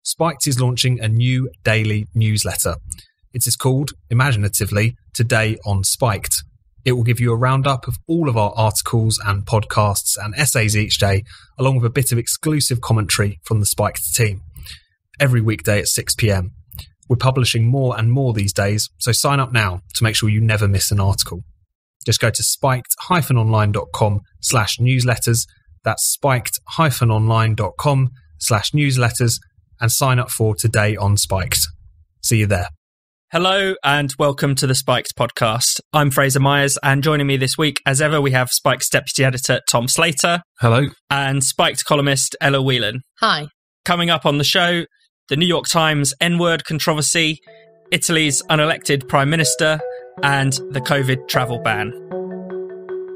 Spiked is launching a new daily newsletter. It is called, imaginatively, Today on Spiked. It will give you a roundup of all of our articles and podcasts and essays each day, along with a bit of exclusive commentary from the Spiked team. Every weekday at 6 p.m. We're publishing more and more these days, so sign up now to make sure you never miss an article. Just go to spiked-online.com/newsletters. That's spiked-online.com/newsletters and sign up for Today on Spiked. See you there. Hello and welcome to the Spiked podcast. I'm Fraser Myers, and joining me this week, as ever, we have Spike's deputy editor, Tom Slater. Hello. And Spiked columnist, Ella Whelan. Hi. Coming up on the show, the New York Times N-word controversy, Italy's unelected prime minister, and the COVID travel ban.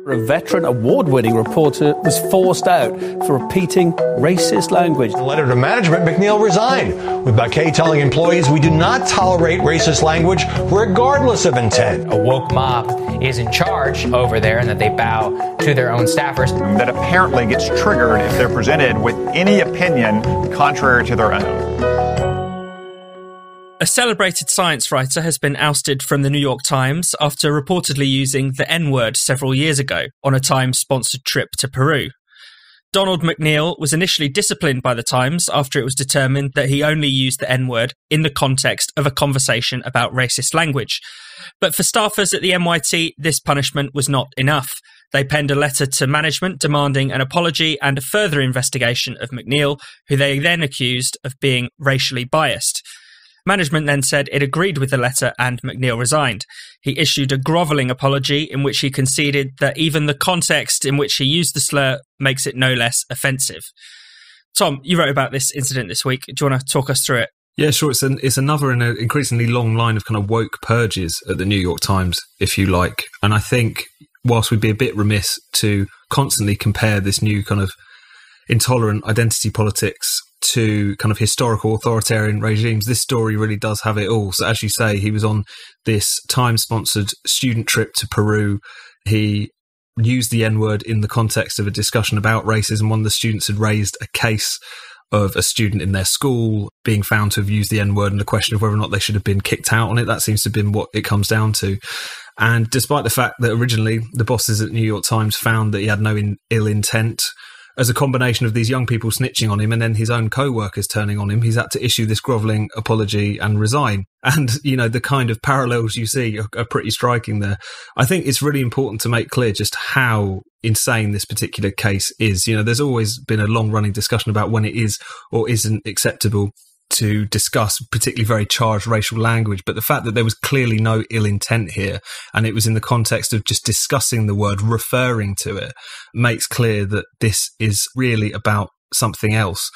A veteran award-winning reporter was forced out for repeating racist language. In a letter to management, McNeil resigned, with Baquet telling employees, "We do not tolerate racist language regardless of intent." A woke mob is in charge over there and that they bow to their own staffers. That apparently gets triggered if they're presented with any opinion contrary to their own. A celebrated science writer has been ousted from the New York Times after reportedly using the N-word several years ago on a Times-sponsored trip to Peru. Donald McNeil was initially disciplined by the Times after it was determined that he only used the N-word in the context of a conversation about racist language. But for staffers at the NYT, this punishment was not enough. They penned a letter to management demanding an apology and a further investigation of McNeil, who they then accused of being racially biased. Management then said it agreed with the letter and McNeil resigned. He issued a grovelling apology in which he conceded that even the context in which he used the slur makes it no less offensive. Tom, you wrote about this incident this week. Do you want to talk us through it? Yeah, sure. It's another in an increasingly long line of kind of woke purges at the New York Times, if you like. And I think whilst we'd be a bit remiss to constantly compare this new kind of intolerant identity politics to kind of historical authoritarian regimes, this story really does have it all. So as you say, he was on this Time-sponsored student trip to Peru. He used the N-word in the context of a discussion about racism. One of the students had raised a case of a student in their school being found to have used the N-word and the question of whether or not they should have been kicked out on it. That seems to have been what it comes down to. And despite the fact that originally the bosses at New York Times found that he had no ill intent, as a combination of these young people snitching on him and then his own co-workers turning on him, he's had to issue this grovelling apology and resign. And, you know, the kind of parallels you see are pretty striking there. I think it's really important to make clear just how insane this particular case is. You know, there's always been a long-running discussion about when it is or isn't acceptable to discuss particularly very charged racial language, but the fact that there was clearly no ill intent here and it was in the context of just discussing the word, referring to it, makes clear that this is really about something else.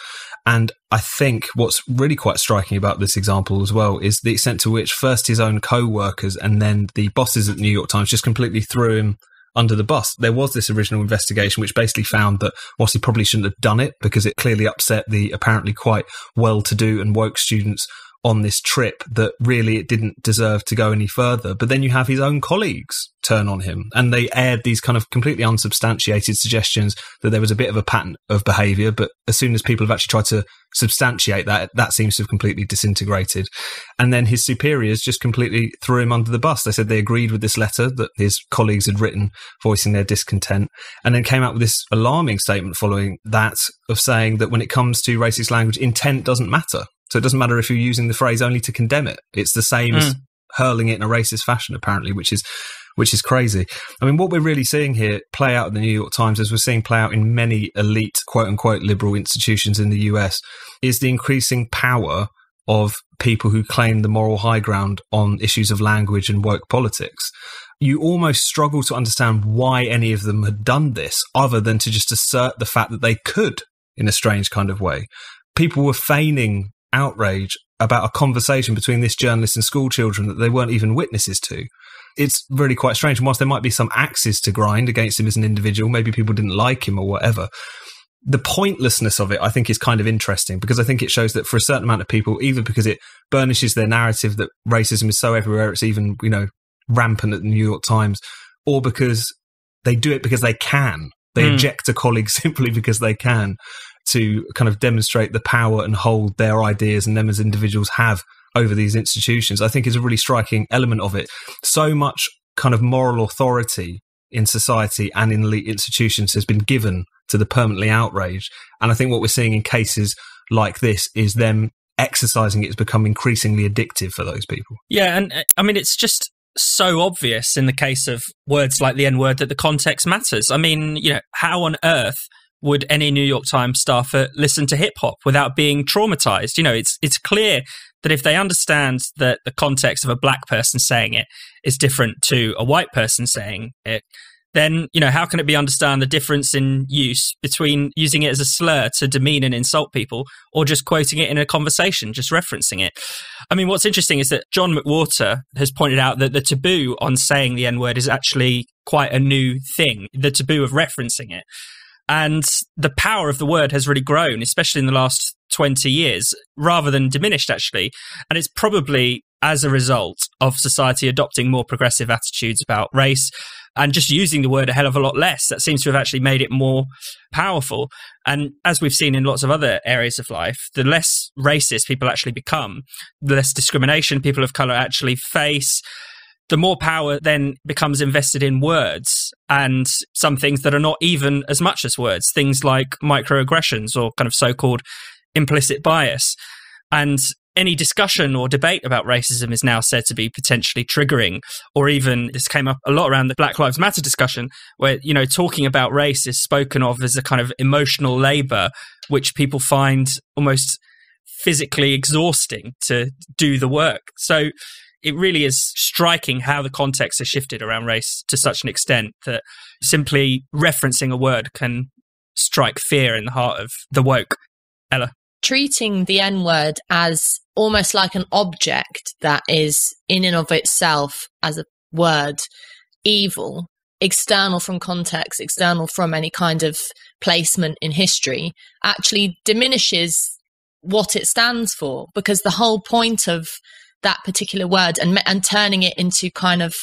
And I think what's really quite striking about this example as well is the extent to which first his own co-workers and then the bosses at the New York Times just completely threw him under the bus. There was this original investigation which basically found that whilst he probably shouldn't have done it because it clearly upset the apparently quite well-to-do and woke students on this trip, that really it didn't deserve to go any further. But then you have his own colleagues turn on him and they aired these kind of completely unsubstantiated suggestions that there was a bit of a pattern of behaviour. But as soon as people have actually tried to substantiate that, that seems to have completely disintegrated. And then his superiors just completely threw him under the bus. They said they agreed with this letter that his colleagues had written voicing their discontent, and then came out with this alarming statement following that of saying that when it comes to racist language, intent doesn't matter. So it doesn't matter if you're using the phrase only to condemn it. It's the same as hurling it in a racist fashion, apparently, which is crazy. I mean, what we're really seeing here play out in the New York Times, as we're seeing play out in many elite, quote-unquote, liberal institutions in the US, is the increasing power of people who claim the moral high ground on issues of language and woke politics. You almost struggle to understand why any of them had done this, other than to just assert the fact that they could in a strange kind of way. People were feigning outrage about a conversation between this journalist and school children that they weren't even witnesses to. It's really quite strange. And whilst there might be some axes to grind against him as an individual, maybe people didn't like him or whatever, the pointlessness of it, I think, is kind of interesting, because I think it shows that for a certain amount of people, either because it burnishes their narrative that racism is so everywhere, it's even, you know, rampant at the New York Times, or because they do it because they can. They eject a colleague simply because they can. to kind of demonstrate the power and hold their ideas and them as individuals have over these institutions, I think is a really striking element of it. So much kind of moral authority in society and in elite institutions has been given to the permanently outraged. And I think what we're seeing in cases like this is them exercising it has become increasingly addictive for those people. Yeah, and I mean, it's just so obvious in the case of words like the N-word that the context matters. I mean, you know, how on earth would any New York Times staffer listen to hip-hop without being traumatized? You know, it's clear that if they understand that the context of a black person saying it is different to a white person saying it, then, you know, how can it be understand the difference in use between using it as a slur to demean and insult people or just quoting it in a conversation, just referencing it? I mean, what's interesting is that John McWhorter has pointed out that the taboo on saying the N-word is actually quite a new thing, the taboo of referencing it. And the power of the word has really grown, especially in the last 20 years, rather than diminished, actually. And it's probably as a result of society adopting more progressive attitudes about race and just using the word a hell of a lot less. That seems to have actually made it more powerful. And as we've seen in lots of other areas of life, the less racist people actually become, the less discrimination people of colour actually face, the more power then becomes invested in words and some things that are not even as much as words, things like microaggressions or kind of so-called implicit bias. And any discussion or debate about racism is now said to be potentially triggering, or even this came up a lot around the Black Lives Matter discussion where, you know, talking about race is spoken of as a kind of emotional labour, which people find almost physically exhausting to do the work. So it really is striking how the context has shifted around race to such an extent that simply referencing a word can strike fear in the heart of the woke. Ella? Treating the N-word as almost like an object that is in and of itself as a word evil, external from context, external from any kind of placement in history, actually diminishes what it stands for, because the whole point of that particular word and turning it into kind of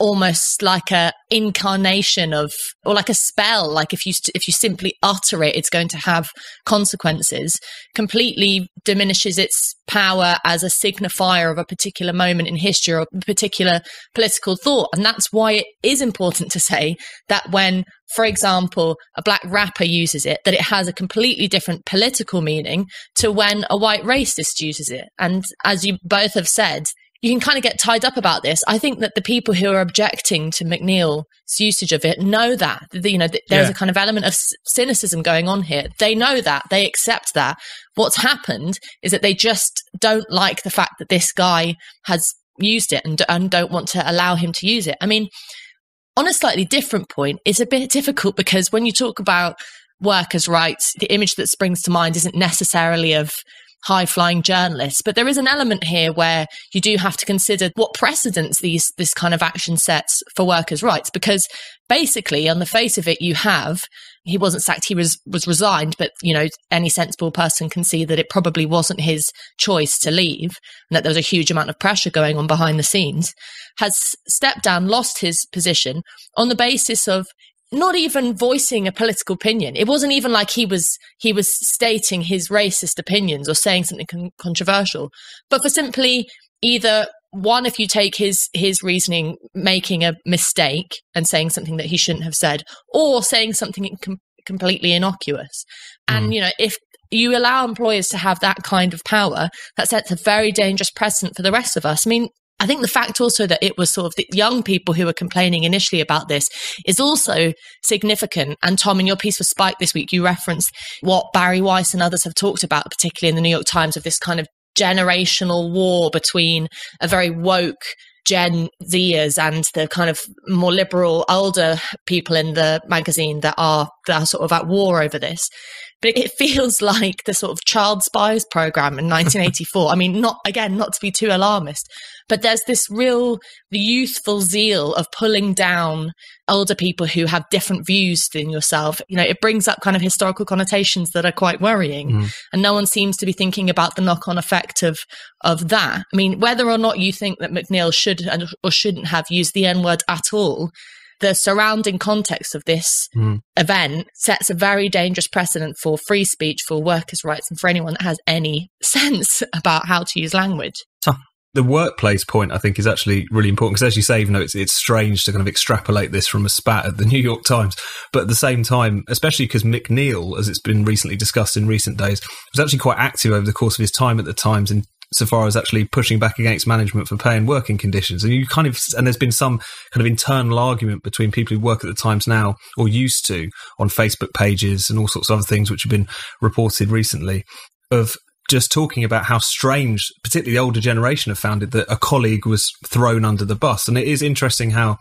almost like a incarnation of, or like a spell, like if you simply utter it, it's going to have consequences, completely diminishes its power as a signifier of a particular moment in history or a particular political thought. And that's why it is important to say that when, for example, a black rapper uses it, that it has a completely different political meaning to when a white racist uses it. And as you both have said, you can kind of get tied up about this. I think that the people who are objecting to McNeil's usage of it know that, you know, there's a kind of element of cynicism going on here. They know that, they accept that. What's happened is that they just don't like the fact that this guy has used it and don't want to allow him to use it. I mean, on a slightly different point, it's a bit difficult because when you talk about workers' rights, the image that springs to mind isn't necessarily of high-flying journalists, but there is an element here where you do have to consider what precedents this kind of action sets for workers' rights, because basically on the face of it he wasn't sacked, he was resigned, but you know, any sensible person can see that it probably wasn't his choice to leave and that there was a huge amount of pressure going on behind the scenes, has stepped down, lost his position on the basis of not even voicing a political opinion. It wasn't even like he was stating his racist opinions or saying something controversial, but for simply either, one, if you take his reasoning, making a mistake and saying something that he shouldn't have said, or saying something completely innocuous. And, you know, if you allow employers to have that kind of power, that sets a very dangerous precedent for the rest of us. I mean, I think the fact also that it was sort of the young people who were complaining initially about this is also significant. And Tom, in your piece for Spike this week, you referenced what Barry Weiss and others have talked about, particularly in the New York Times, of this kind of generational war between a very woke Gen Zers and the kind of more liberal older people in the magazine that are sort of at war over this. But it feels like the sort of child spies program in 1984. I mean, not to be too alarmist, but there's this real youthful zeal of pulling down older people who have different views than yourself. You know, it brings up kind of historical connotations that are quite worrying. And no one seems to be thinking about the knock-on effect of that. I mean, whether or not you think that McNeil should or shouldn't have used the N-word at all, the surrounding context of this event sets a very dangerous precedent for free speech, for workers' rights, and for anyone that has any sense about how to use language. The workplace point, I think, is actually really important because, as you say, even though it's strange to kind of extrapolate this from a spat at the New York Times, but at the same time, especially because McNeil, as it's been recently discussed in recent days, was actually quite active over the course of his time at the Times in so far as actually pushing back against management for pay and working conditions. And there's been some kind of internal argument between people who work at the Times now or used to on Facebook pages and all sorts of other things which have been reported recently of just talking about how strange, particularly the older generation, have found it that a colleague was thrown under the bus. And it is interesting how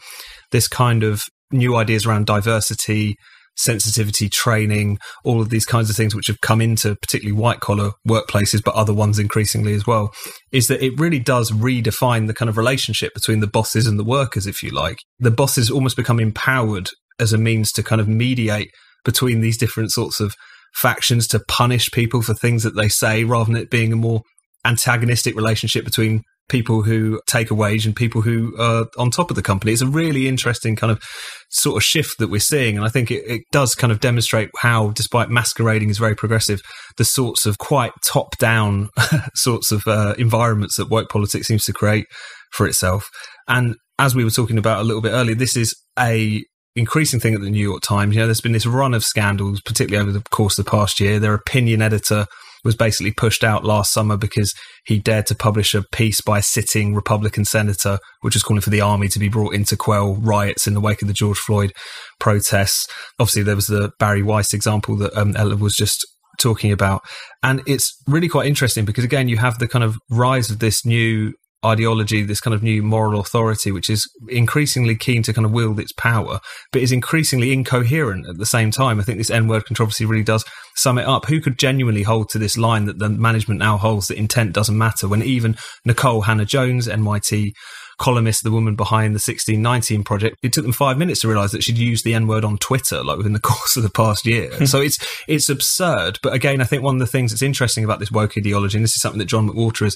this kind of new ideas around diversity, sensitivity training, all of these kinds of things which have come into particularly white-collar workplaces, but other ones increasingly as well, is that it really does redefine the kind of relationship between the bosses and the workers, if you like. The bosses almost become empowered as a means to kind of mediate between these different sorts of factions, to punish people for things that they say, rather than it being a more antagonistic relationship between people who take a wage and people who are on top of the company. It's a really interesting kind of sort of shift that we're seeing. And I think it does kind of demonstrate how, despite masquerading as very progressive, the sorts of quite top-down sorts of environments that woke politics seems to create for itself. And as we were talking about a little bit earlier, this is a increasing thing at the New York Times. There's been this run of scandals, particularly over the course of the past year. Their opinion editor was basically pushed out last summer because he dared to publish a piece by a sitting Republican senator, which was calling for the army to be brought in to quell riots in the wake of the George Floyd protests. Obviously, there was the Barry Weiss example that Ella was just talking about. And it's really quite interesting because, again, you have the kind of rise of this new ideology, this kind of new moral authority, which is increasingly keen to kind of wield its power, but is increasingly incoherent at the same time. I think this N-word controversy really does sum it up. Who could genuinely hold to this line that the management now holds, that intent doesn't matter, when even Nicole Hannah-Jones, NYT columnist, the woman behind the 1619 Project, it took them 5 minutes to realise that she'd used the N-word on Twitter, like within the course of the past year. So it's absurd. But again, I think one of the things that's interesting about this woke ideology, and this is something that John McWhorter has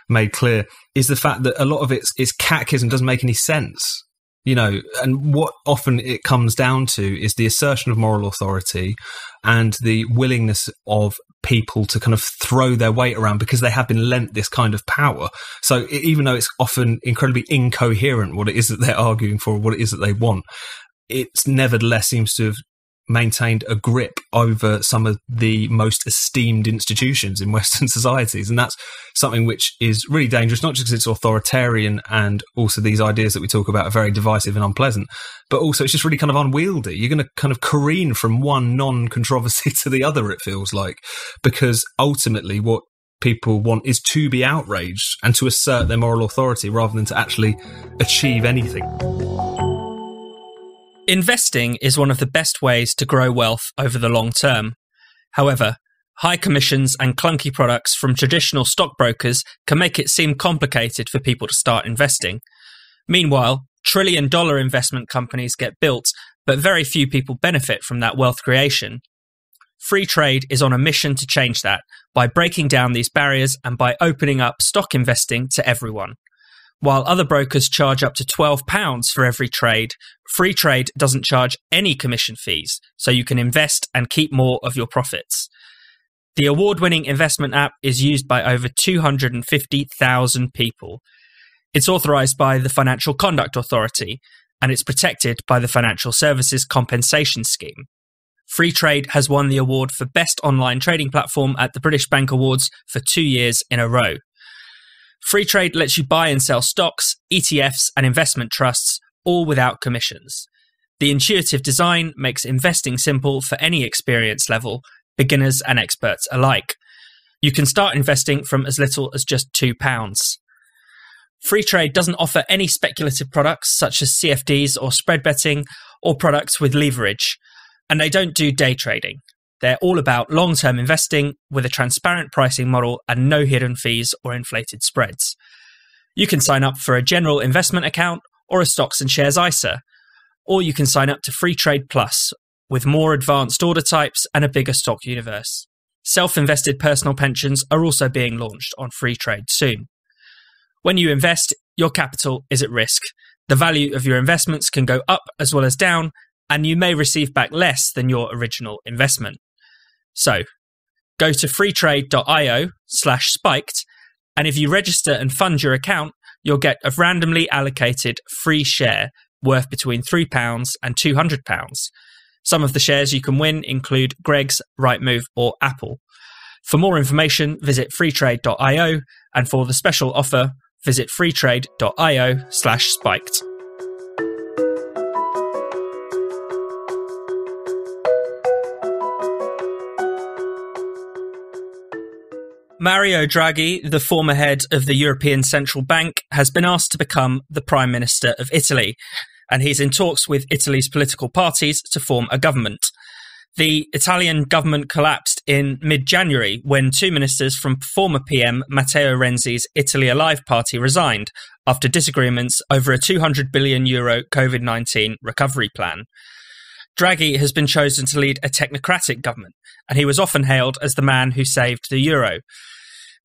made clear, is the fact that a lot of its catechism doesn't make any sense, and what often it comes down to is the assertion of moral authority and the willingness of people to kind of throw their weight around because they have been lent this kind of power. So even though it's often incredibly incoherent what it is that they're arguing for, what it is that they want, it nevertheless seems to have maintained a grip over some of the most esteemed institutions in Western societies. And that's something which is really dangerous, not just because it's authoritarian and also these ideas that we talk about are very divisive and unpleasant, but also it's just really kind of unwieldy. You're going to kind of careen from one non-controversy to the other, it feels like, because ultimately what people want is to be outraged and to assert their moral authority rather than to actually achieve anything. Investing is one of the best ways to grow wealth over the long term. However, high commissions and clunky products from traditional stockbrokers can make it seem complicated for people to start investing. Meanwhile, trillion-dollar investment companies get built, but very few people benefit from that wealth creation. Freetrade is on a mission to change that by breaking down these barriers and by opening up stock investing to everyone. While other brokers charge up to £12 for every trade, Freetrade doesn't charge any commission fees, so you can invest and keep more of your profits. The award-winning investment app is used by over 250,000 people. It's authorised by the Financial Conduct Authority, and it's protected by the Financial Services Compensation Scheme. Freetrade has won the award for Best Online Trading Platform at the British Bank Awards for 2 years in a row. Freetrade lets you buy and sell stocks, ETFs, and investment trusts, all without commissions. The intuitive design makes investing simple for any experience level, beginners and experts alike. You can start investing from as little as just £2. Freetrade doesn't offer any speculative products such as CFDs or spread betting or products with leverage, and they don't do day trading. They're all about long-term investing with a transparent pricing model and no hidden fees or inflated spreads. You can sign up for a general investment account or a stocks and shares ISA, or you can sign up to Freetrade Plus with more advanced order types and a bigger stock universe. Self-invested personal pensions are also being launched on Freetrade soon. When you invest, your capital is at risk. The value of your investments can go up as well as down, and you may receive back less than your original investment. So, go to freetrade.io/spiked, and if you register and fund your account, you'll get a randomly allocated free share worth between £3 and £200. Some of the shares you can win include Greg's, Rightmove or Apple. For more information, visit freetrade.io, and for the special offer, visit freetrade.io/spiked. Mario Draghi, the former head of the European Central Bank, has been asked to become the Prime Minister of Italy, and he's in talks with Italy's political parties to form a government. The Italian government collapsed in mid-January when two ministers from former PM Matteo Renzi's Italy Alive party resigned after disagreements over a €200 billion COVID-19 recovery plan. Draghi has been chosen to lead a technocratic government, and he was often hailed as the man who saved the euro.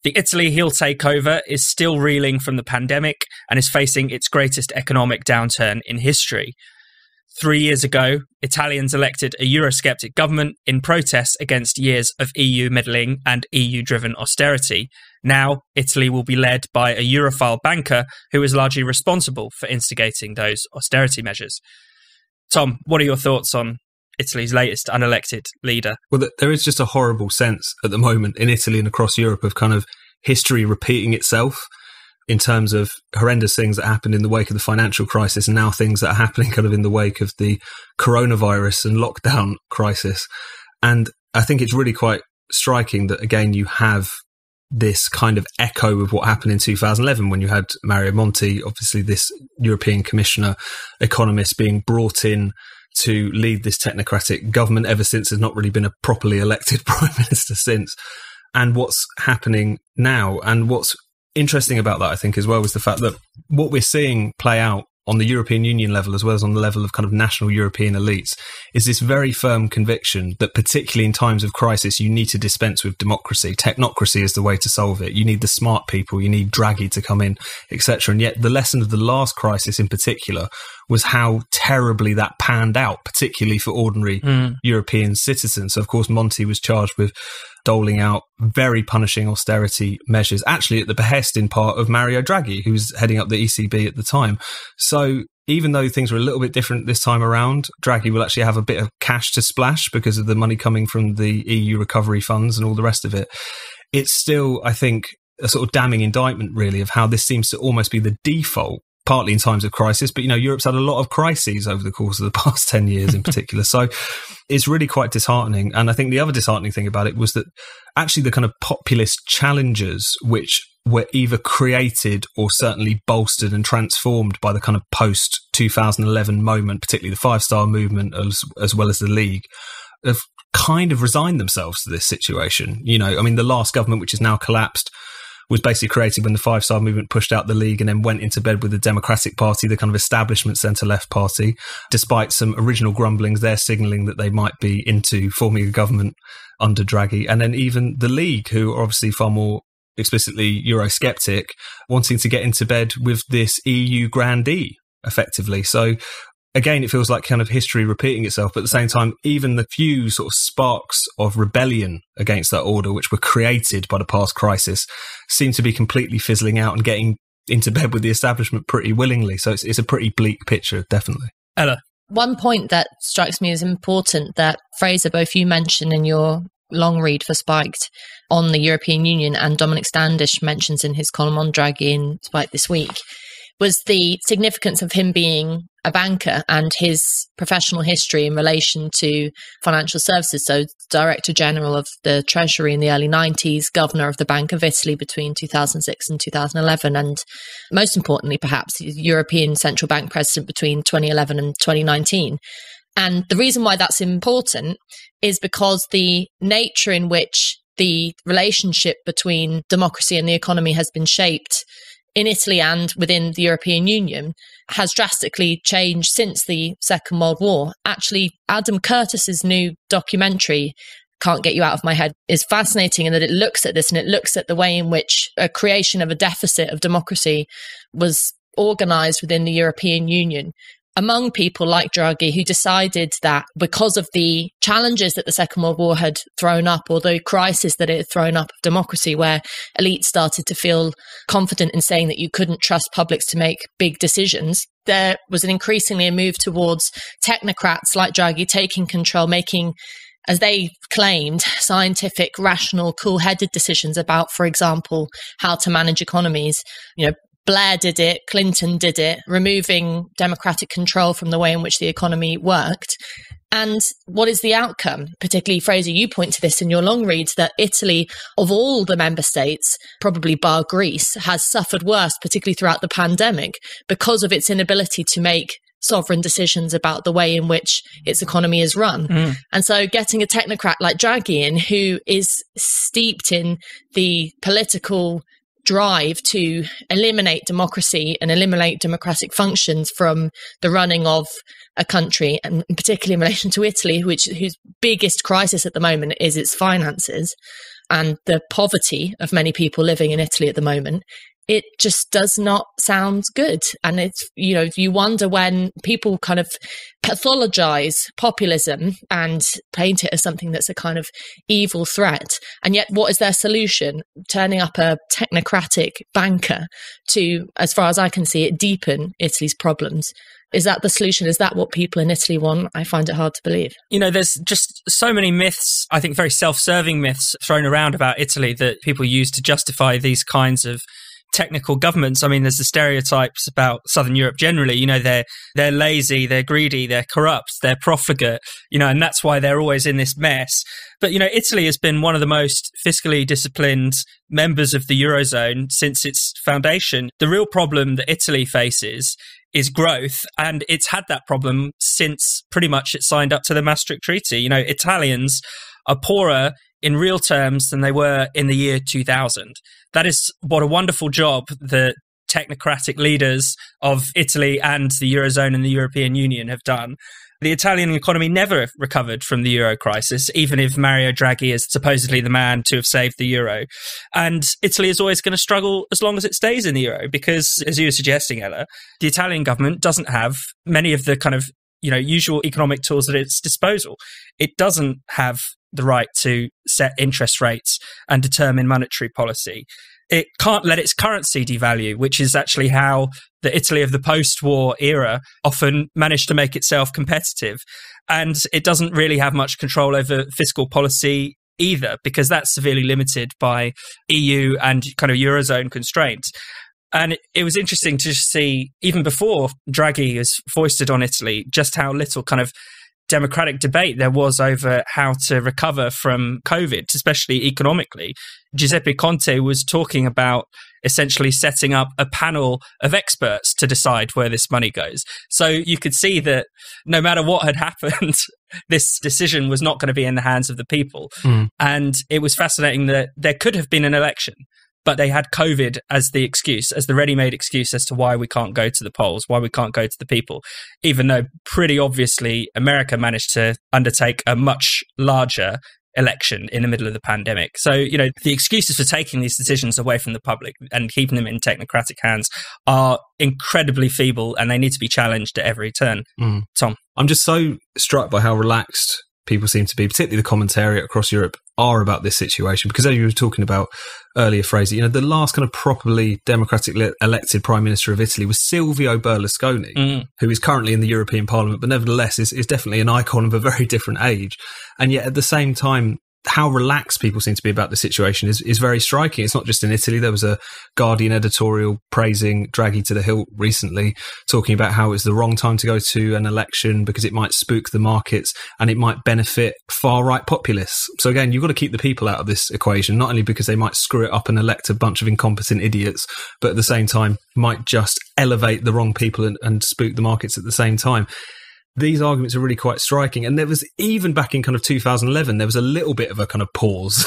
The Italy he'll take over is still reeling from the pandemic and is facing its greatest economic downturn in history. 3 years ago, Italians elected a Eurosceptic government in protest against years of EU meddling and EU-driven austerity. Now, Italy will be led by a Europhile banker who is largely responsible for instigating those austerity measures. Tom, what are your thoughts on Italy's latest unelected leader? Well, there is just a horrible sense at the moment in Italy and across Europe of kind of history repeating itself in terms of horrendous things that happened in the wake of the financial crisis and now things that are happening kind of in the wake of the coronavirus and lockdown crisis. And I think it's really quite striking that, again, you have this kind of echo of what happened in 2011 when you had Mario Monti, obviously this European Commissioner, economist, being brought in to lead this technocratic government. Ever since, there's not really been a properly elected prime minister since. And what's happening now, and what's interesting about that, I think, as well, is the fact that what we're seeing play out on the European Union level, as well as on the level of kind of national European elites, is this very firm conviction that particularly in times of crisis, you need to dispense with democracy. Technocracy is the way to solve it. You need the smart people, you need Draghi to come in, etc. And yet the lesson of the last crisis in particular was how terribly that panned out, particularly for ordinary European citizens. So, of course, Monti was charged with doling out very punishing austerity measures, actually at the behest in part of Mario Draghi, who was heading up the ECB at the time. So even though things were a little bit different this time around, Draghi will actually have a bit of cash to splash because of the money coming from the EU recovery funds and all the rest of it. It's still, I think, a sort of damning indictment, really, of how this seems to almost be the default, partly in times of crisis, but, you know, Europe's had a lot of crises over the course of the past 10 years in particular. So it's really quite disheartening. And I think the other disheartening thing about it was that actually the kind of populist challenges, which were either created or certainly bolstered and transformed by the kind of post-2011 moment, particularly the five-star movement as well as the League, have kind of resigned themselves to this situation. You know, I mean, the last government, which is now collapsed, was basically created when the five-star movement pushed out the League and then went into bed with the Democratic Party, the kind of establishment centre-left party. Despite some original grumblings, they're signalling that they might be into forming a government under Draghi. And then even the League, who are obviously far more explicitly Eurosceptic, wanting to get into bed with this EU grandee, effectively. So again, it feels like kind of history repeating itself, but at the same time, even the few sort of sparks of rebellion against that order, which were created by the past crisis, seem to be completely fizzling out and getting into bed with the establishment pretty willingly. So it's a pretty bleak picture, definitely. Ella? One point that strikes me as important that, Fraser, both you mentioned in your long read for Spiked on the European Union, and Dominic Standish mentions in his column on Draghi in Spiked this week, was the significance of him being a banker and his professional history in relation to financial services. So Director General of the Treasury in the early 90s, Governor of the Bank of Italy between 2006 and 2011, and most importantly, perhaps, European Central Bank President between 2011 and 2019. And the reason why that's important is because the nature in which the relationship between democracy and the economy has been shaped in Italy and within the European Union has drastically changed since the Second World War. Actually, Adam Curtis's new documentary, Can't Get You Out of My Head, is fascinating in that it looks at this, and it looks at the way in which a creation of a deficit of democracy was organised within the European Union among people like Draghi, who decided that because of the challenges that the Second World War had thrown up, or the crisis that it had thrown up of democracy, where elites started to feel confident in saying that you couldn't trust publics to make big decisions, there was increasingly a move towards technocrats like Draghi taking control, making, as they claimed, scientific, rational, cool-headed decisions about, for example, how to manage economies. Blair did it, Clinton did it, removing democratic control from the way in which the economy worked. And what is the outcome? Particularly, Fraser, you point to this in your long read, that Italy, of all the member states, probably bar Greece, has suffered worst, particularly throughout the pandemic, because of its inability to make sovereign decisions about the way in which its economy is run. And so getting a technocrat like Draghi in, who is steeped in the political drive to eliminate democracy and eliminate democratic functions from the running of a country, and particularly in relation to Italy, whose biggest crisis at the moment is its finances and the poverty of many people living in Italy at the moment. It just does not sound good. And it's, you wonder when people kind of pathologize populism and paint it as something that's a kind of evil threat. And yet, what is their solution? Turning up a technocratic banker to, as far as I can see it, deepen Italy's problems. Is that the solution? Is that what people in Italy want? I find it hard to believe. There's just so many myths, I think very self-serving myths thrown around about Italy that people use to justify these kinds of technical governments. I mean, there's the stereotypes about Southern Europe generally. They're lazy, they're greedy, they're corrupt, they're profligate, and that's why they're always in this mess. But, Italy has been one of the most fiscally disciplined members of the Eurozone since its foundation. The real problem that Italy faces is growth, and it's had that problem since pretty much it signed up to the Maastricht Treaty. Italians are poorer in real terms than they were in the year 2000. That is what a wonderful job the technocratic leaders of Italy and the Eurozone and the European Union have done. The Italian economy never recovered from the euro crisis, even if Mario Draghi is supposedly the man to have saved the euro. And Italy is always going to struggle as long as it stays in the euro, because, as you were suggesting, Ella, the Italian government doesn't have many of the kind of usual economic tools at its disposal. It doesn't have the right to set interest rates and determine monetary policy. It can't let its currency devalue, which is actually how the Italy of the post-war era often managed to make itself competitive. And it doesn't really have much control over fiscal policy either, because that's severely limited by EU and kind of Eurozone constraints. And it was interesting to see, even before Draghi was foisted on Italy, just how little kind of democratic debate there was over how to recover from COVID, especially economically. Giuseppe Conte was talking about essentially setting up a panel of experts to decide where this money goes. So you could see that no matter what had happened, this decision was not going to be in the hands of the people. And it was fascinating that there could have been an election, but they had COVID as the excuse, as the ready-made excuse as to why we can't go to the polls, why we can't go to the people, even though pretty obviously America managed to undertake a much larger election in the middle of the pandemic. So, the excuses for taking these decisions away from the public and keeping them in technocratic hands are incredibly feeble, and they need to be challenged at every turn. Tom? I'm just so struck by how relaxed people seem to be, particularly the commentariat across Europe, are about this situation. Because as you were talking about earlier, Fraser, the last kind of properly democratically elected Prime Minister of Italy was Silvio Berlusconi, who is currently in the European Parliament, but nevertheless is definitely an icon of a very different age. And yet at the same time, how relaxed people seem to be about the situation is very striking. It's not just in Italy. There was a Guardian editorial praising Draghi to the hilt recently, talking about how it's the wrong time to go to an election because it might spook the markets and it might benefit far-right populists. So again, you've got to keep the people out of this equation, not only because they might screw it up and elect a bunch of incompetent idiots, but at the same time might just elevate the wrong people and spook the markets at the same time. These arguments are really quite striking. And there was, even back in kind of 2011, there was a little bit of a kind of pause.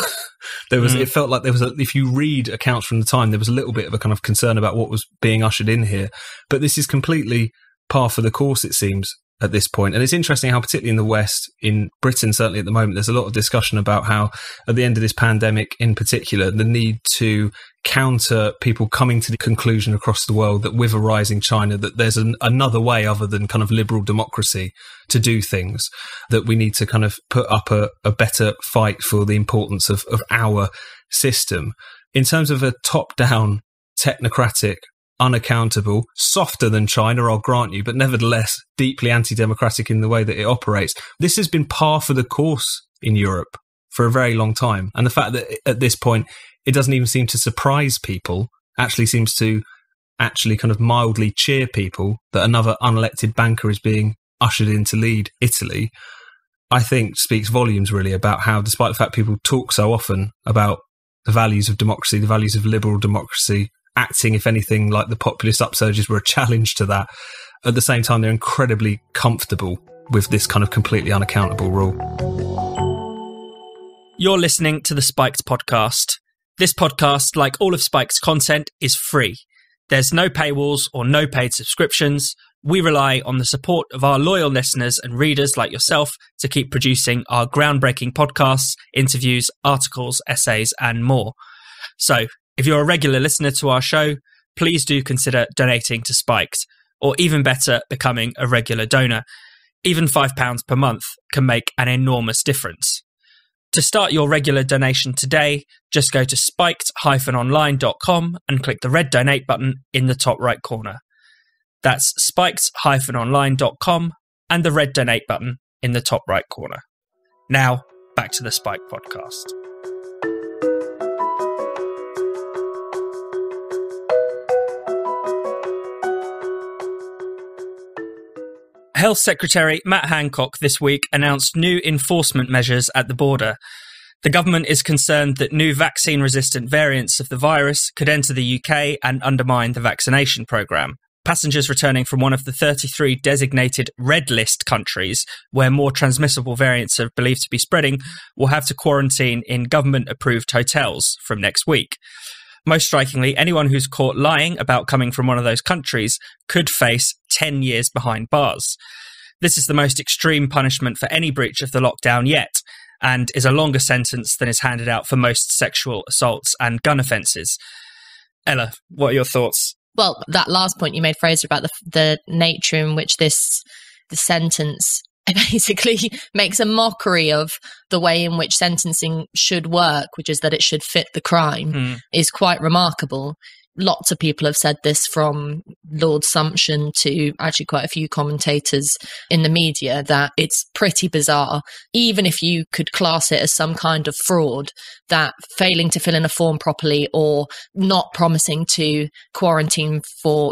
It felt like there was if you read accounts from the time, there was a little bit of a kind of concern about what was being ushered in here. But this is completely par for the course, it seems. at this point. And it's interesting how, particularly in the West, in Britain, certainly at the moment, there's a lot of discussion about how at the end of this pandemic in particular, the need to counter people coming to the conclusion across the world that with a rising China, that there's another way other than kind of liberal democracy to do things, that we need to kind of put up a better fight for the importance of our system. In terms of a top-down, technocratic, unaccountable, softer than China, I'll grant you, but nevertheless deeply anti-democratic in the way that it operates. This has been par for the course in Europe for a very long time. And the fact that at this point, it doesn't even seem to surprise people, actually seems to actually kind of mildly cheer people that another unelected banker is being ushered in to lead Italy, I think speaks volumes really about how, despite the fact people talk so often about the values of democracy, the values of liberal democracy, acting, if anything, like the populist upsurges were a challenge to that. At the same time, they're incredibly comfortable with this kind of completely unaccountable rule. You're listening to the Spiked podcast. This podcast, like all of Spiked's content, is free. There's no paywalls or no paid subscriptions. We rely on the support of our loyal listeners and readers like yourself to keep producing our groundbreaking podcasts, interviews, articles, essays, and more. So, if you're a regular listener to our show, please do consider donating to Spiked, or even better, becoming a regular donor. Even £5 per month can make an enormous difference. To start your regular donation today, just go to spiked-online.com and click the red donate button in the top right corner. That's spiked-online.com and the red donate button in the top right corner. Now, back to the Spiked podcast. Health Secretary Matt Hancock this week announced new enforcement measures at the border. The government is concerned that new vaccine-resistant variants of the virus could enter the UK and undermine the vaccination programme. Passengers returning from one of the 33 designated red list countries where more transmissible variants are believed to be spreading will have to quarantine in government-approved hotels from next week. Most strikingly, anyone who's caught lying about coming from one of those countries could face 10 years behind bars. This is the most extreme punishment for any breach of the lockdown yet, and is a longer sentence than is handed out for most sexual assaults and gun offences. Ella, what are your thoughts? Well, that last point you made, Fraser, about the nature in which the sentence basically makes a mockery of the way in which sentencing should work, which is that it should fit the crime, is quite remarkable. Lots of people have said this, from Lord Sumption to actually quite a few commentators in the media, that it's pretty bizarre, even if you could class it as some kind of fraud, that failing to fill in a form properly or not promising to quarantine for,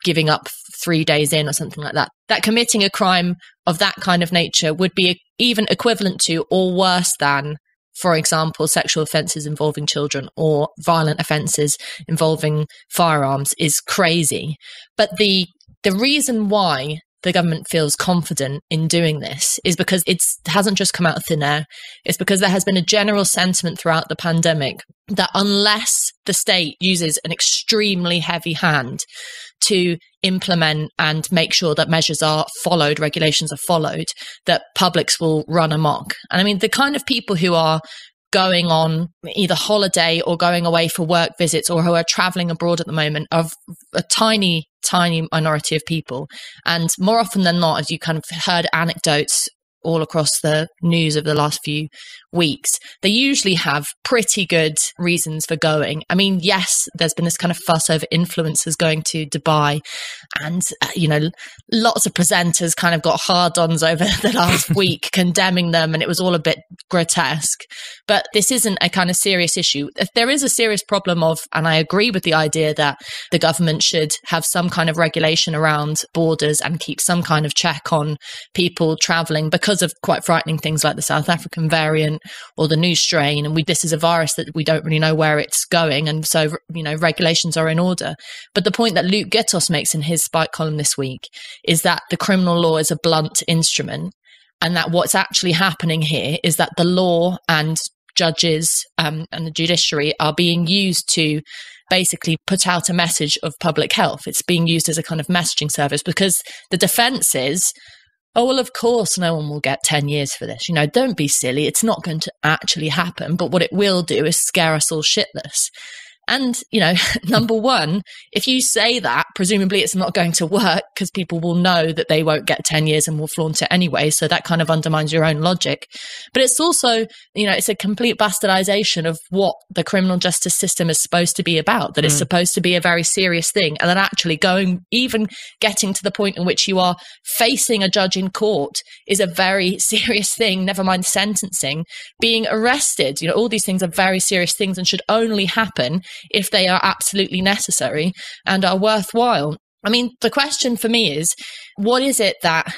giving up 3 days in or something like that, that committing a crime of that kind of nature would be even equivalent to or worse than, for example, sexual offences involving children or violent offences involving firearms, is crazy. But the reason why the government feels confident in doing this is because it hasn't just come out of thin air. It's because there has been a general sentiment throughout the pandemic that unless the state uses an extremely heavy hand to implement and make sure that measures are followed, regulations are followed, that publics will run amok. And I mean, the kind of people who are going on either holiday or going away for work visits or who are traveling abroad at the moment are a tiny minority of people. And more often than not, as you kind of heard anecdotes all across the news of the last few weeks, they usually have pretty good reasons for going. I mean, yes, there's been this kind of fuss over influencers going to Dubai, and lots of presenters kind of got hard-ons over the last week condemning them, and it was all a bit grotesque. But this isn't a kind of serious issue. If there is a serious problem of, and I agree with the idea that the government should have some kind of regulation around borders and keep some kind of check on people traveling because of quite frightening things like the South African variant or the new strain, and this is a virus that we don't really know where it's going, and so regulations are in order. But the point that Luke Gittos makes in his Spike column this week is that the criminal law is a blunt instrument, and that what's actually happening here is that the law and judges and the judiciary are being used to basically put out a message of public health. It's being used as a kind of messaging service, because the defence is, oh, well, of course, no one will get 10 years for this. Don't be silly. It's not going to actually happen. But what it will do is scare us all shitless. And, number one, if you say that, presumably it's not going to work because people will know that they won't get 10 years and will flaunt it anyway. So that kind of undermines your own logic. But it's also, it's a complete bastardization of what the criminal justice system is supposed to be about, that it's supposed to be a very serious thing. And then actually even getting to the point in which you are facing a judge in court is a very serious thing, never mind sentencing. Being arrested, all these things are very serious things and should only happen if they are absolutely necessary and are worthwhile. I mean, the question for me is, what is it that,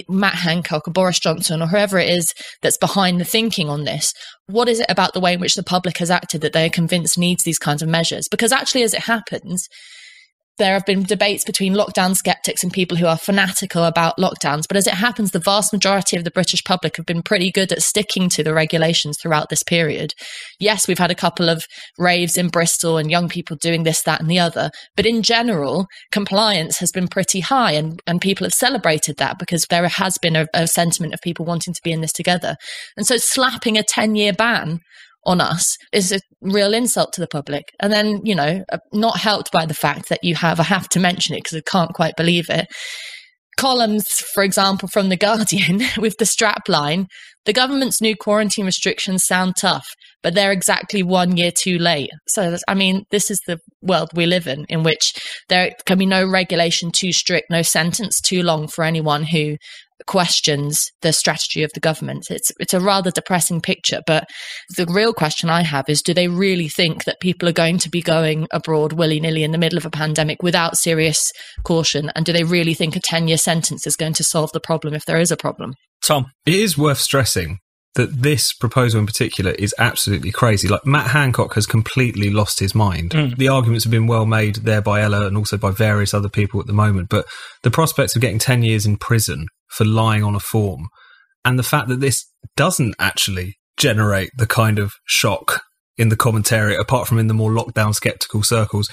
Matt Hancock or Boris Johnson or whoever it is that's behind the thinking on this, what is it about the way in which the public has acted that they are convinced needs these kinds of measures? Because actually, as it happens, there have been debates between lockdown skeptics and people who are fanatical about lockdowns. But as it happens, the vast majority of the British public have been pretty good at sticking to the regulations throughout this period. Yes, we've had a couple of raves in Bristol and young people doing this, that and the other. But in general, compliance has been pretty high and people have celebrated that because there has been a sentiment of people wanting to be in this together. And so slapping a 10-year ban on us is a real insult to the public. And then, not helped by the fact that I have to mention it because I can't quite believe it. Columns, for example, from The Guardian with the strap line, the government's new quarantine restrictions sound tough, but they're exactly 1 year too late. So, this is the world we live in which there can be no regulation too strict, no sentence too long for anyone who questions the strategy of the government. It's a rather depressing picture, but the real question I have is, do they really think that people are going to be going abroad willy-nilly in the middle of a pandemic without serious caution? And do they really think a 10-year sentence is going to solve the problem if there is a problem? Tom? It is worth stressing that this proposal in particular is absolutely crazy. Like, Matt Hancock has completely lost his mind. The arguments have been well made there by Ella and also by various other people at the moment, but the prospects of getting 10 years in prison for lying on a form, and the fact that this doesn't actually generate the kind of shock in the commentary, apart from in the more lockdown sceptical circles,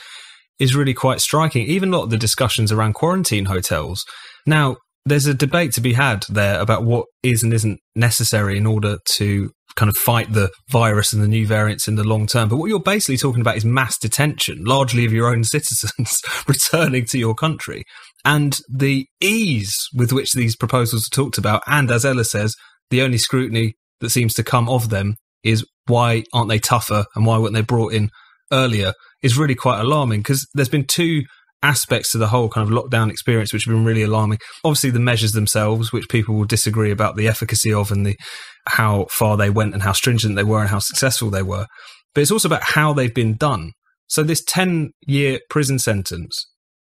is really quite striking. Even a lot of the discussions around quarantine hotels. Now, there's a debate to be had there about what is and isn't necessary in order to kind of fight the virus and the new variants in the long term. But what you're basically talking about is mass detention, largely of your own citizens returning to your country. And the ease with which these proposals are talked about, and as Ella says, the only scrutiny that seems to come of them is why aren't they tougher and why weren't they brought in earlier, is really quite alarming, because there's been two aspects to the whole kind of lockdown experience which have been really alarming. Obviously the measures themselves, which people will disagree about the efficacy of and how far they went and how stringent they were and how successful they were. But it's also about how they've been done. So this 10-year prison sentence,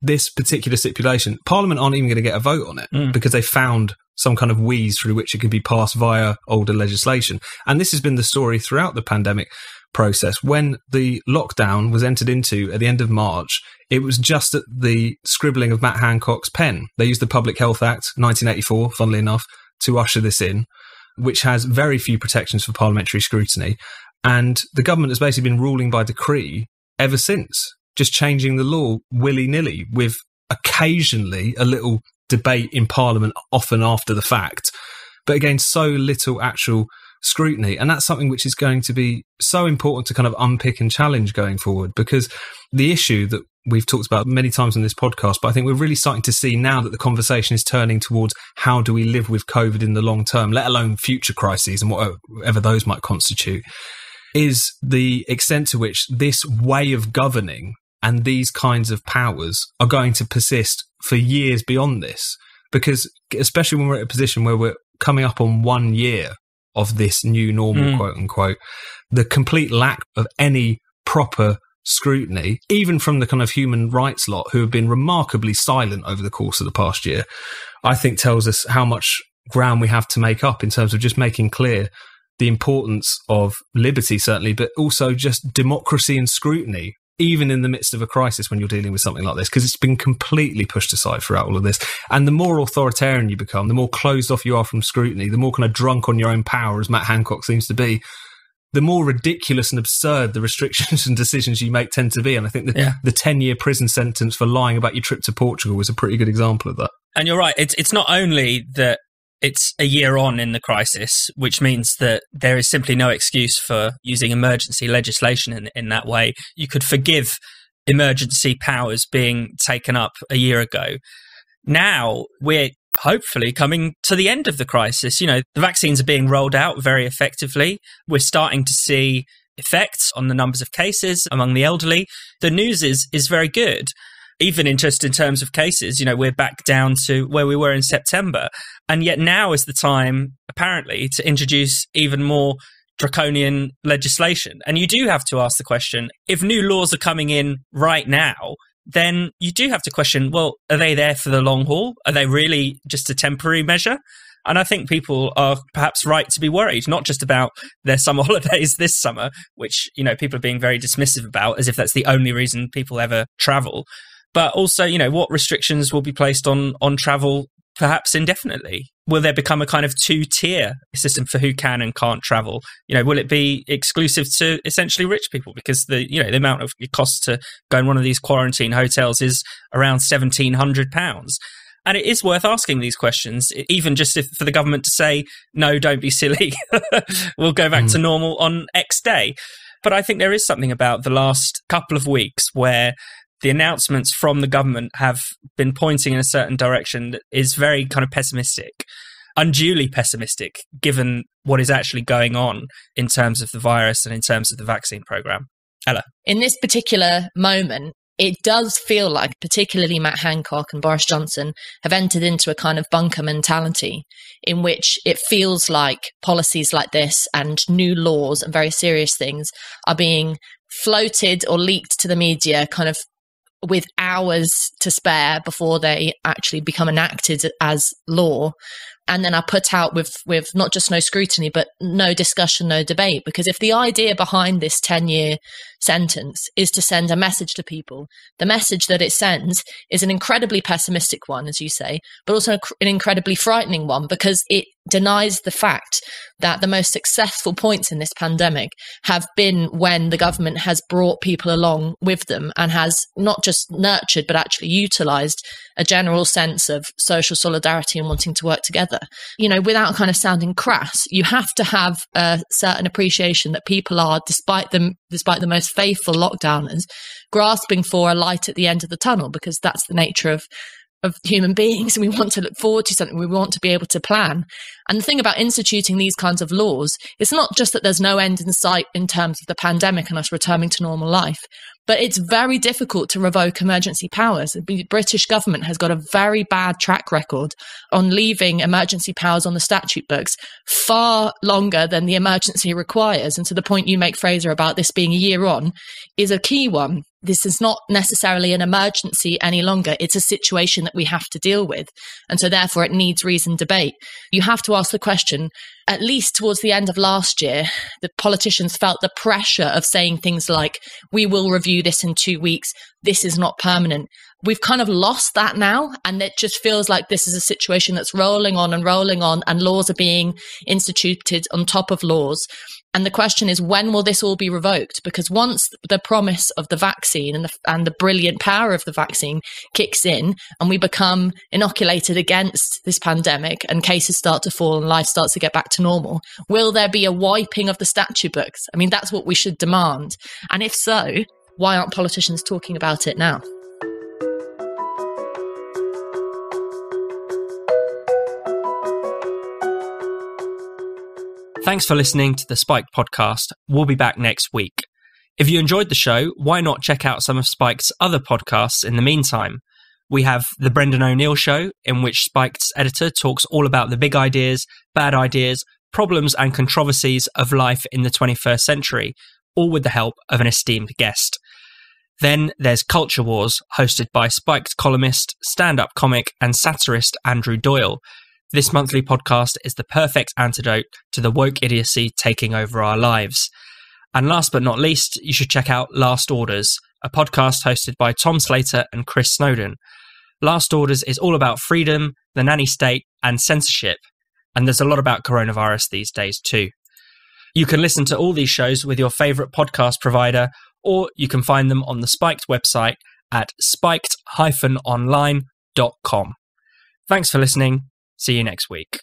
this particular stipulation, Parliament aren't even going to get a vote on it because they found some kind of wheeze through which it can be passed via older legislation. And this has been the story throughout the pandemic process. When the lockdown was entered into at the end of March, it was just at the scribbling of Matt Hancock's pen. They used the Public Health Act 1984, funnily enough, to usher this in, which has very few protections for parliamentary scrutiny. And the government has basically been ruling by decree ever since, just changing the law willy-nilly, with occasionally a little debate in Parliament, often after the fact, but again, so little actual scrutiny. And that's something which is going to be so important to kind of unpick and challenge going forward, because the issue that we've talked about many times on this podcast, but I think we're really starting to see now that the conversation is turning towards how do we live with COVID in the long term, let alone future crises and whatever those might constitute, is the extent to which this way of governing and these kinds of powers are going to persist for years beyond this. Because especially when we're at a position where we're coming up on 1 year of this new normal, quote unquote, the complete lack of any proper scrutiny, even from the kind of human rights lot who have been remarkably silent over the course of the past year, I think tells us how much ground we have to make up in terms of just making clear the importance of liberty, certainly, but also just democracy and scrutiny, even in the midst of a crisis when you're dealing with something like this, because it's been completely pushed aside throughout all of this. And the more authoritarian you become, the more closed off you are from scrutiny, the more kind of drunk on your own power, as Matt Hancock seems to be, the more ridiculous and absurd the restrictions and decisions you make tend to be. And I think the 10-year prison sentence for lying about your trip to Portugal was a pretty good example of that. And you're right. It's not only that it's a year on in the crisis, which means that there is simply no excuse for using emergency legislation in that way. You could forgive emergency powers being taken up a year ago. Now we're hopefully coming to the end of the crisis. You know, the vaccines are being rolled out very effectively. We're starting to see effects on the numbers of cases among the elderly. The news is very good. Even in terms of cases, you know, we're back down to where we were in September. And yet now is the time, apparently, to introduce even more draconian legislation. And you do have to ask the question, if new laws are coming in right now, then you do have to question, well, are they there for the long haul? Are they really just a temporary measure? And I think people are perhaps right to be worried, not just about their summer holidays this summer, which, you know, people are being very dismissive about as if that's the only reason people ever travel. But also, you know, what restrictions will be placed on travel, perhaps indefinitely? Will there become a kind of two-tier system for who can and can't travel? You know, will it be exclusive to essentially rich people? Because the amount of it costs to go in one of these quarantine hotels is around £1,700. And it is worth asking these questions, even just for the government to say, no, don't be silly. We'll go back to normal on X day. But I think there is something about the last couple of weeks where the announcements from the government have been pointing in a certain direction that is very kind of pessimistic, unduly pessimistic, given what is actually going on in terms of the virus and in terms of the vaccine program. Ella. In this particular moment, it does feel like particularly Matt Hancock and Boris Johnson have entered into a kind of bunker mentality in which it feels like policies like this and new laws and very serious things are being floated or leaked to the media kind of with hours to spare before they actually become enacted as law, and then are put out with not just no scrutiny, but no discussion, no debate. Because if the idea behind this 10-year sentence is to send a message to people, the message that it sends is an incredibly pessimistic one, as you say, but also an incredibly frightening one, because it denies the fact that the most successful points in this pandemic have been when the government has brought people along with them and has not just nurtured, but actually utilised a general sense of social solidarity and wanting to work together. You know, without kind of sounding crass, you have to have a certain appreciation that people are, despite the most faithful lockdowners, grasping for a light at the end of the tunnel, because that's the nature of human beings, and we want to look forward to something, we want to be able to plan. And the thing about instituting these kinds of laws, it's not just that there's no end in sight in terms of the pandemic and us returning to normal life, but it's very difficult to revoke emergency powers. The British government has got a very bad track record on leaving emergency powers on the statute books far longer than the emergency requires. And to the point you make, Fraser, about this being a year on is a key one. This is not necessarily an emergency any longer. It's a situation that we have to deal with. And so therefore it needs reasoned debate. You have to ask the question, at least towards the end of last year, the politicians felt the pressure of saying things like, we will review this in 2 weeks. This is not permanent. We've kind of lost that now. And it just feels like this is a situation that's rolling on, and laws are being instituted on top of laws. And the question is, when will this all be revoked? Because once the promise of the vaccine and the brilliant power of the vaccine kicks in and we become inoculated against this pandemic and cases start to fall and life starts to get back to normal, will there be a wiping of the statute books? I mean, that's what we should demand. And if so, why aren't politicians talking about it now? Thanks for listening to the Spiked podcast. We'll be back next week. If you enjoyed the show, why not check out some of Spiked's other podcasts in the meantime? We have The Brendan O'Neill Show, in which Spiked's editor talks all about the big ideas, bad ideas, problems and controversies of life in the 21st century, all with the help of an esteemed guest. Then there's Culture Wars, hosted by Spiked columnist, stand-up comic and satirist Andrew Doyle. This monthly podcast is the perfect antidote to the woke idiocy taking over our lives. And last but not least, you should check out Last Orders, a podcast hosted by Tom Slater and Chris Snowdon. Last Orders is all about freedom, the nanny state, and censorship. And there's a lot about coronavirus these days too. You can listen to all these shows with your favourite podcast provider, or you can find them on the Spiked website at spiked-online.com. Thanks for listening. See you next week.